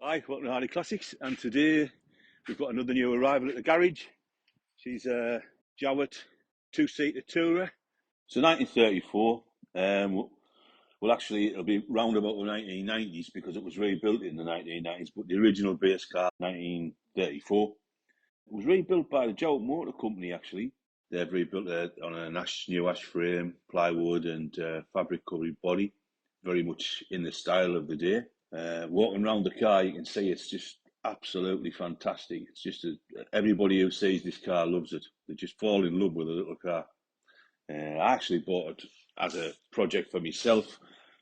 Hi, welcome to Hardy Classics, and today we've got another new arrival at the garage. She's a Jowett two-seater Tourer. So 1934. Well, actually, it'll be round about the 1990s because it was rebuilt in the 1990s. But the original base car, 1934, it was rebuilt by the Jowett Motor Company. Actually, they've rebuilt it on a new ash frame, plywood, and fabric covered body, very much in the style of the day. Walking around the car, you can see it's just absolutely fantastic. It's just everybody who sees this car loves it. They just fall in love with the little car. I actually bought it as a project for myself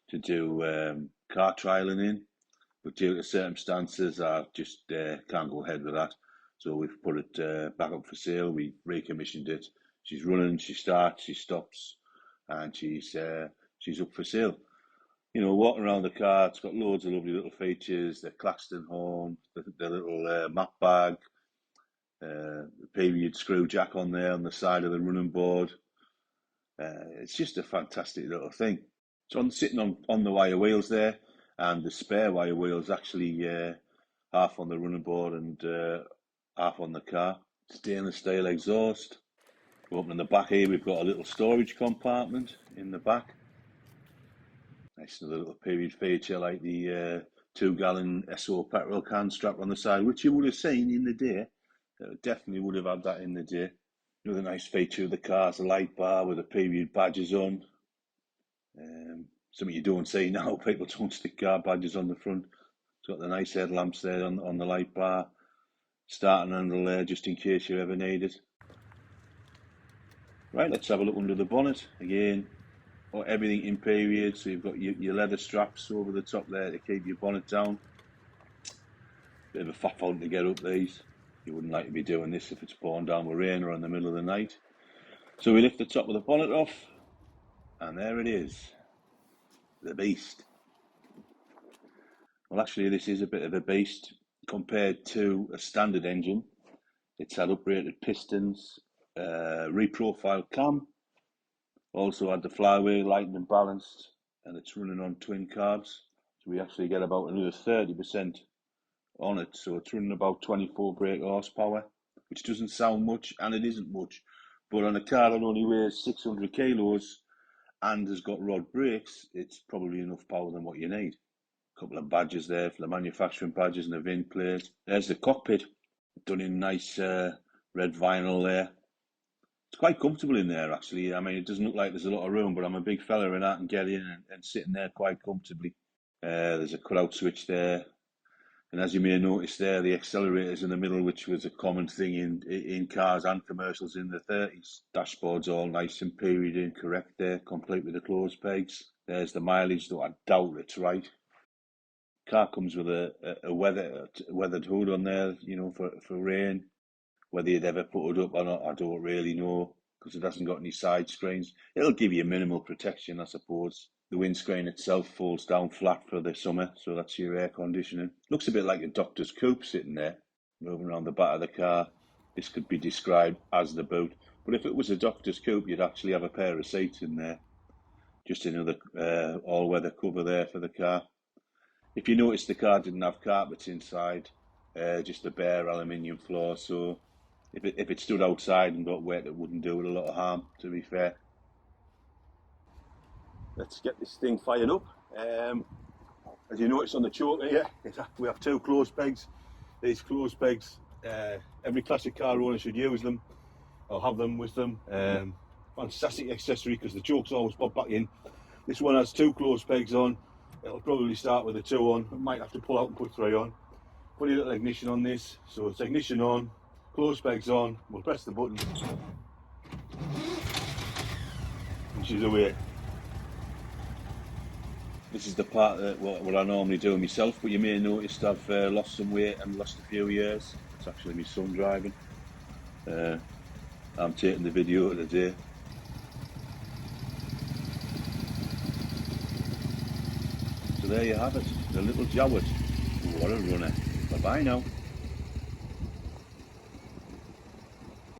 to do car trialing in, but due to circumstances, I just can't go ahead with that. So we've put it back up for sale. We recommissioned it. She's running, she starts, she stops, and she's up for sale. You know, walking around the car, it's got loads of lovely little features. The Claxton horn, the little map bag, the period screw jack on there on the side of the running board. It's just a fantastic little thing. So I'm sitting on the wire wheels there, and the spare wire wheels actually half on the running board and half on the car. Stainless steel exhaust. Opening the back here, we've got a little storage compartment in the back. Nice little period feature like the 2-gallon SO petrol can strapped on the side, which you would have seen in the day. Definitely would have had that in the day. Another nice feature of the car is a light bar with the period badges on. Something you don't see now. People don't stick car badges on the front. It's got the nice headlamps there on the light bar. Starting handle there just in case you ever need it. Right, let's have a look under the bonnet again. Everything in period, so you've got your leather straps over the top there to keep your bonnet down. Bit of a faff out to get up these. You wouldn't like to be doing this if it's pouring down with rain or in the middle of the night. So we lift the top of the bonnet off, and there it is, the beast. Well, actually, this is a bit of a beast compared to a standard engine. It's had uprated pistons, reprofiled cam. Also had the flywheel lightened and balanced, and it's running on twin carbs. So we actually get about another 30% on it. So it's running about 24 brake horsepower, which doesn't sound much, and it isn't much. But on a car that only weighs 600 kilos and has got rod brakes, it's probably enough power than what you need. A couple of badges there for the manufacturing badges and the VIN plate. There's the cockpit, done in nice red vinyl there. It's quite comfortable in there, actually. I mean, it doesn't look like there's a lot of room, but I'm a big fella and I can get in and sit in there quite comfortably. There's a cut-out switch there. And as you may notice there, the accelerator's in the middle, which was a common thing in cars and commercials in the 30s. Dashboard's all nice and period incorrect there, complete with the closed pegs. There's the mileage, though I doubt it's right. Car comes with a weathered hood on there, you know, for rain. Whether you'd ever put it up or not, I don't really know, because it hasn't got any side screens. It'll give you minimal protection, I suppose. The windscreen itself folds down flat for the summer, so that's your air conditioning. Looks a bit like a doctor's coupe sitting there, moving around the back of the car. This could be described as the boot, but if it was a doctor's coupe, you'd actually have a pair of seats in there. Just another all-weather cover there for the car. If you notice, the car didn't have carpets inside, just a bare aluminium floor, so if it stood outside and got wet, it wouldn't do it a lot of harm, to be fair. Let's get this thing fired up. As you notice on the choker here, we have two closed pegs. These closed pegs, every classic car owner should use them or have them with them. Fantastic accessory because the chokes always pop back in. This one has two closed pegs on. It'll probably start with the 2 on. I might have to pull out and put 3 on. Put a little ignition on this. So it's ignition on, closed pegs on. We'll press the button and she's away. This is the part that what I normally do myself, but you may have noticed I've lost some weight and lost a few years. It's actually my son driving. I'm taking the video today. So there you have it, the little Jowett. What a runner. Bye bye now.